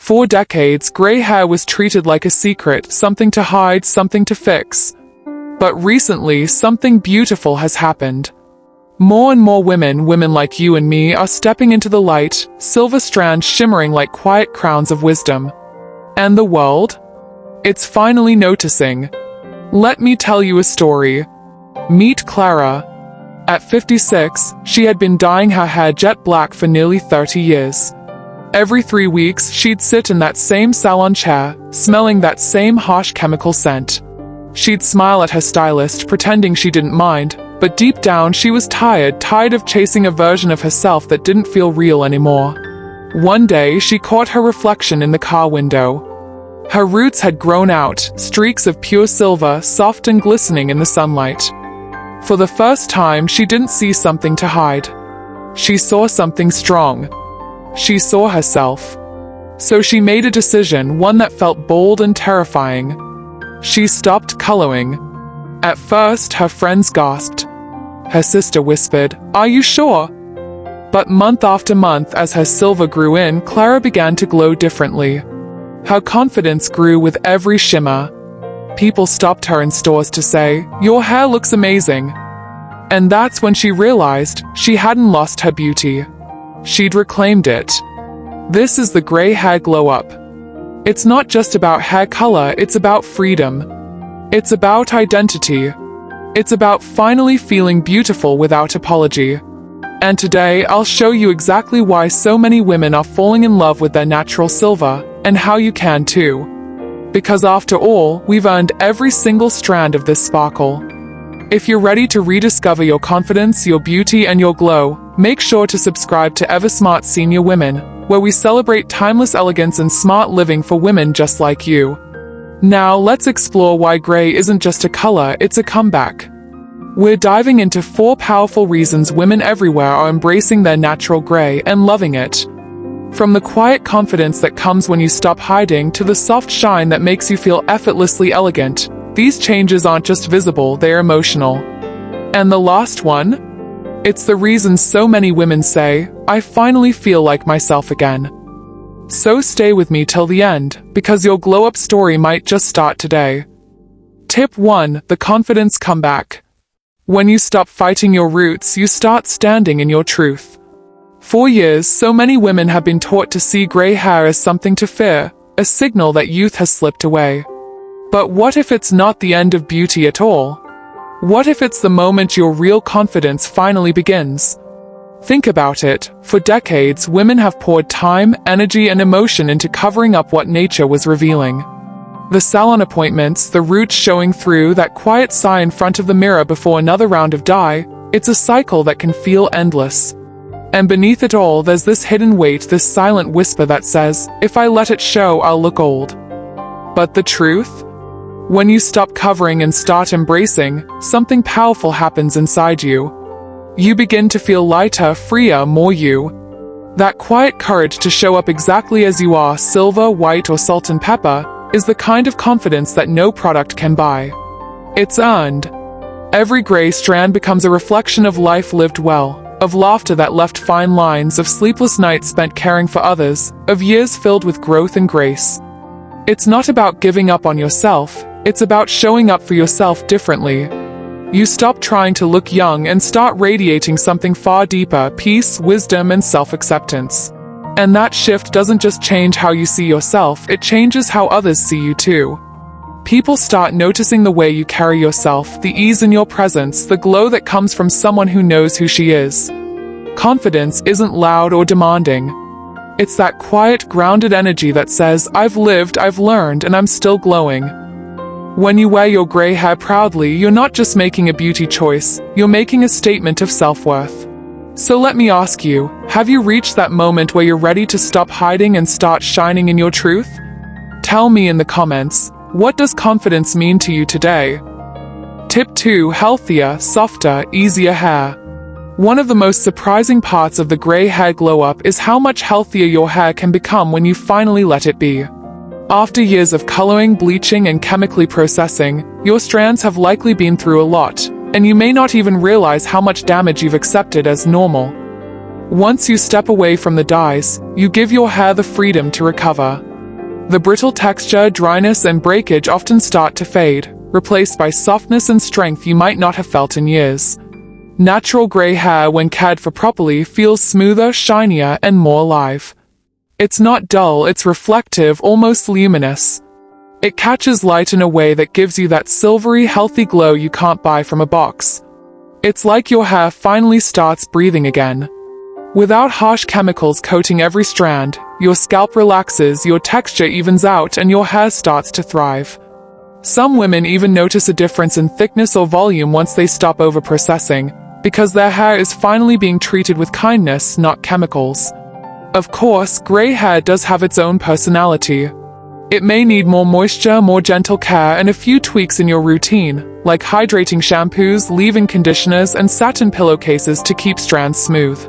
For decades, gray hair was treated like a secret, something to hide, something to fix. But recently, something beautiful has happened. More and more women like you and me, are stepping into the light, silver strands shimmering like quiet crowns of wisdom. And the world? It's finally noticing. Let me tell you a story. Meet Clara. At 56, she had been dyeing her hair jet black for nearly 30 years. Every 3 weeks, she'd sit in that same salon chair, smelling that same harsh chemical scent. She'd smile at her stylist, pretending she didn't mind, but deep down she was tired of chasing a version of herself that didn't feel real anymore. One day, she caught her reflection in the car window. Her roots had grown out, streaks of pure silver, soft and glistening in the sunlight. For the first time, she didn't see something to hide. She saw something strong. She saw herself. So she made a decision, one that felt bold and terrifying. She stopped coloring. At first, her friends gasped. Her sister whispered, "Are you sure?" But month after month, as her silver grew in, Clara began to glow differently. Her confidence grew with every shimmer. People stopped her in stores to say, "Your hair looks amazing." And that's when she realized she hadn't lost her beauty. She'd reclaimed it. This is the gray hair glow up. It's not just about hair color, it's about freedom. It's about identity. It's about finally feeling beautiful without apology. And today, I'll show you exactly why so many women are falling in love with their natural silver, and how you can too. Because after all, we've earned every single strand of this sparkle. If you're ready to rediscover your confidence, your beauty, and your glow, make sure to subscribe to Eversmart Senior Women, where we celebrate timeless elegance and smart living for women just like you. Now, let's explore why gray isn't just a color, it's a comeback. We're diving into 4 powerful reasons women everywhere are embracing their natural gray and loving it. From the quiet confidence that comes when you stop hiding to the soft shine that makes you feel effortlessly elegant, these changes aren't just visible, they're emotional. And the last one? It's the reason so many women say, "I finally feel like myself again." So stay with me till the end, because your glow-up story might just start today. Tip 1. The confidence comeback. When you stop fighting your roots, you start standing in your truth. For years, so many women have been taught to see gray hair as something to fear, a signal that youth has slipped away. But what if it's not the end of beauty at all? What if it's the moment your real confidence finally begins? Think about it. For decades, women have poured time, energy, and emotion into covering up what nature was revealing. The salon appointments, the roots showing through, that quiet sigh in front of the mirror before another round of dye, it's a cycle that can feel endless. And beneath it all, there's this hidden weight, this silent whisper that says, "If I let it show, I'll look old." But the truth? When you stop covering and start embracing, something powerful happens inside you. You begin to feel lighter, freer, more you. That quiet courage to show up exactly as you are, silver, white, or salt and pepper, is the kind of confidence that no product can buy. It's earned. Every gray strand becomes a reflection of life lived well, of laughter that left fine lines, of sleepless nights spent caring for others, of years filled with growth and grace. It's not about giving up on yourself, it's about showing up for yourself differently. You stop trying to look young and start radiating something far deeper, peace, wisdom, and self-acceptance. And that shift doesn't just change how you see yourself, it changes how others see you too. People start noticing the way you carry yourself, the ease in your presence, the glow that comes from someone who knows who she is. Confidence isn't loud or demanding. It's that quiet, grounded energy that says, "I've lived, I've learned, and I'm still glowing." When you wear your gray hair proudly, you're not just making a beauty choice, you're making a statement of self-worth. So let me ask you, have you reached that moment where you're ready to stop hiding and start shining in your truth? Tell me in the comments, what does confidence mean to you today? Tip 2. Healthier, softer, easier hair. One of the most surprising parts of the gray hair glow-up is how much healthier your hair can become when you finally let it be. After years of coloring, bleaching, and chemically processing, your strands have likely been through a lot, and you may not even realize how much damage you've accepted as normal. Once you step away from the dyes, you give your hair the freedom to recover. The brittle texture, dryness, and breakage often start to fade, replaced by softness and strength you might not have felt in years. Natural gray hair, when cared for properly, feels smoother, shinier, and more alive. It's not dull, it's reflective, almost luminous. It catches light in a way that gives you that silvery, healthy glow you can't buy from a box. It's like your hair finally starts breathing again. Without harsh chemicals coating every strand, your scalp relaxes, your texture evens out, and your hair starts to thrive. Some women even notice a difference in thickness or volume once they stop over-processing, because their hair is finally being treated with kindness, not chemicals. Of course, gray hair does have its own personality. It may need more moisture, more gentle care, and a few tweaks in your routine, like hydrating shampoos, leave-in conditioners, and satin pillowcases to keep strands smooth.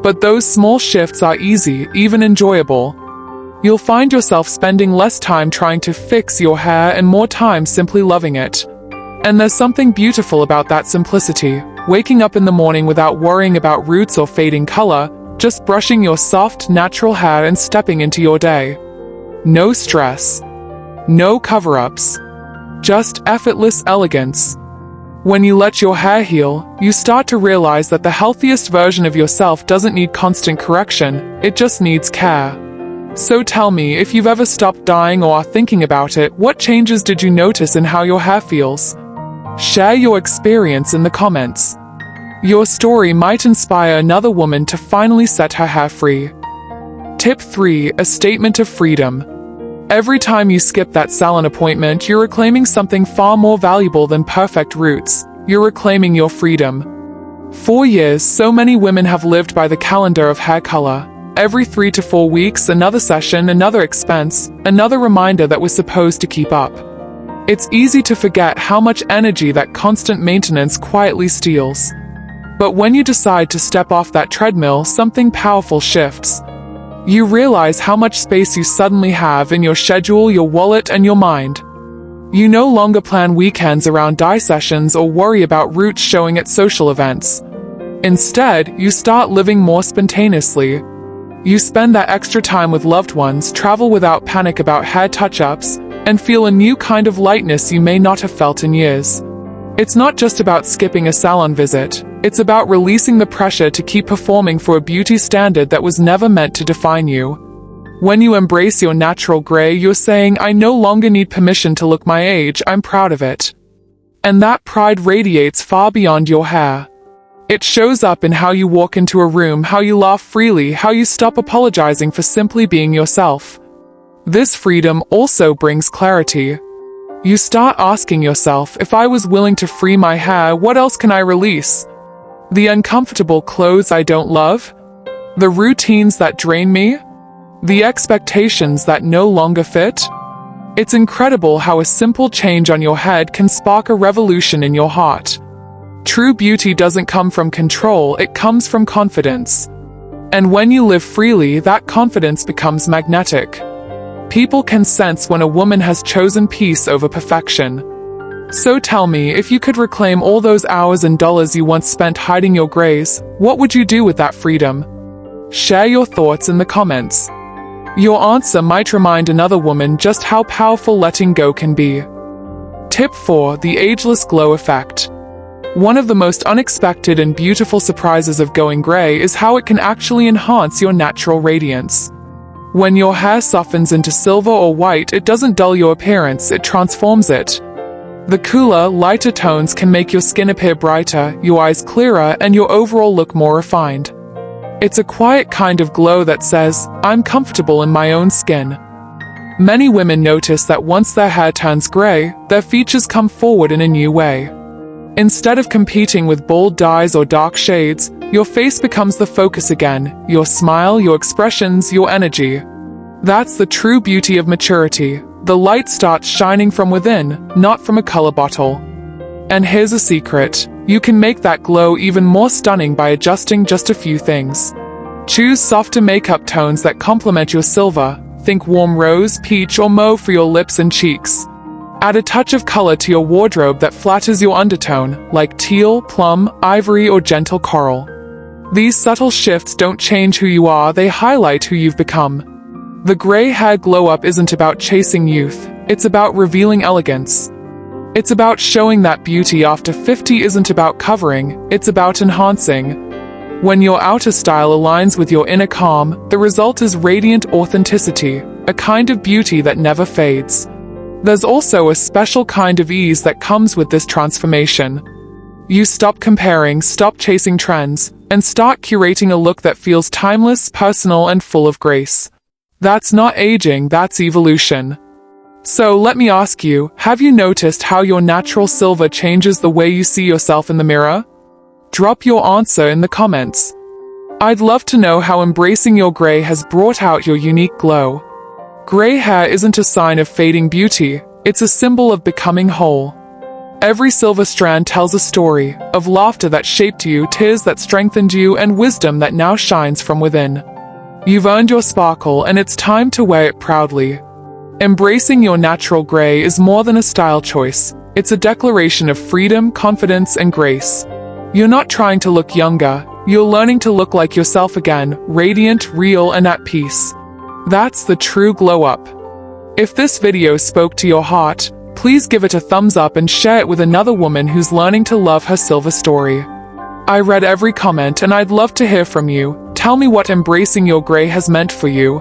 But those small shifts are easy, even enjoyable. You'll find yourself spending less time trying to fix your hair and more time simply loving it. And there's something beautiful about that simplicity. Waking up in the morning without worrying about roots or fading color, just brushing your soft, natural hair and stepping into your day. No stress. No cover-ups. Just effortless elegance. When you let your hair heal, you start to realize that the healthiest version of yourself doesn't need constant correction, it just needs care. So tell me, if you've ever stopped dyeing or are thinking about it, what changes did you notice in how your hair feels? Share your experience in the comments. Your story might inspire another woman to finally set her hair free. Tip 3. A statement of freedom. Every time you skip that salon appointment, you're reclaiming something far more valuable than perfect roots. You're reclaiming your freedom. For years, so many women have lived by the calendar of hair color. Every 3 to 4 weeks, another session, another expense, another reminder that we're supposed to keep up. It's easy to forget how much energy that constant maintenance quietly steals. But when you decide to step off that treadmill, something powerful shifts. You realize how much space you suddenly have in your schedule, your wallet, and your mind. You no longer plan weekends around dye sessions or worry about roots showing at social events. Instead, you start living more spontaneously. You spend that extra time with loved ones, travel without panic about hair touch-ups, and feel a new kind of lightness you may not have felt in years. It's not just about skipping a salon visit. It's about releasing the pressure to keep performing for a beauty standard that was never meant to define you. When you embrace your natural gray, you're saying, I no longer need permission to look my age, I'm proud of it. And that pride radiates far beyond your hair. It shows up in how you walk into a room, how you laugh freely, how you stop apologizing for simply being yourself. This freedom also brings clarity. You start asking yourself, if I was willing to free my hair, what else can I release? The uncomfortable clothes I don't love? The routines that drain me? The expectations that no longer fit? It's incredible how a simple change on your head can spark a revolution in your heart. True beauty doesn't come from control, it comes from confidence. And when you live freely, that confidence becomes magnetic. People can sense when a woman has chosen peace over perfection. So tell me, if you could reclaim all those hours and dollars you once spent hiding your grays, what would you do with that freedom? Share your thoughts in the comments. Your answer might remind another woman just how powerful letting go can be. Tip 4. The ageless glow effect. One of the most unexpected and beautiful surprises of going gray is how it can actually enhance your natural radiance. When your hair softens into silver or white, it doesn't dull your appearance, it transforms it. The cooler, lighter tones can make your skin appear brighter, your eyes clearer, and your overall look more refined. It's a quiet kind of glow that says, I'm comfortable in my own skin. Many women notice that once their hair turns gray, their features come forward in a new way. Instead of competing with bold dyes or dark shades, your face becomes the focus again, your smile, your expressions, your energy. That's the true beauty of maturity. The light starts shining from within, not from a color bottle. And here's a secret. You can make that glow even more stunning by adjusting just a few things. Choose softer makeup tones that complement your silver. Think warm rose, peach, or mauve for your lips and cheeks. Add a touch of color to your wardrobe that flatters your undertone, like teal, plum, ivory, or gentle coral. These subtle shifts don't change who you are, they highlight who you've become. The gray hair glow up isn't about chasing youth, it's about revealing elegance. It's about showing that beauty after 50 isn't about covering, it's about enhancing. When your outer style aligns with your inner calm, the result is radiant authenticity, a kind of beauty that never fades. There's also a special kind of ease that comes with this transformation. You stop comparing, stop chasing trends, and start curating a look that feels timeless, personal, and full of grace. That's not aging, that's evolution. So let me ask you, have you noticed how your natural silver changes the way you see yourself in the mirror? Drop your answer in the comments. I'd love to know how embracing your gray has brought out your unique glow. Gray hair isn't a sign of fading beauty, it's a symbol of becoming whole. Every silver strand tells a story, of laughter that shaped you, tears that strengthened you, and wisdom that now shines from within. You've earned your sparkle, and it's time to wear it proudly. Embracing your natural gray is more than a style choice, it's a declaration of freedom, confidence, and grace. You're not trying to look younger, you're learning to look like yourself again, radiant, real, and at peace. That's the true glow up. If this video spoke to your heart, please give it a thumbs up and share it with another woman who's learning to love her silver story. I read every comment and I'd love to hear from you. Tell me what embracing your gray has meant for you.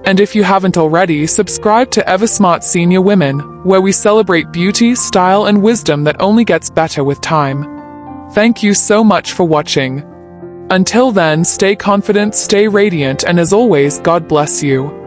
And if you haven't already, subscribe to Eversmart Senior Women, where we celebrate beauty, style, and wisdom that only gets better with time. Thank you so much for watching. Until then, stay confident, stay radiant, and as always, God bless you.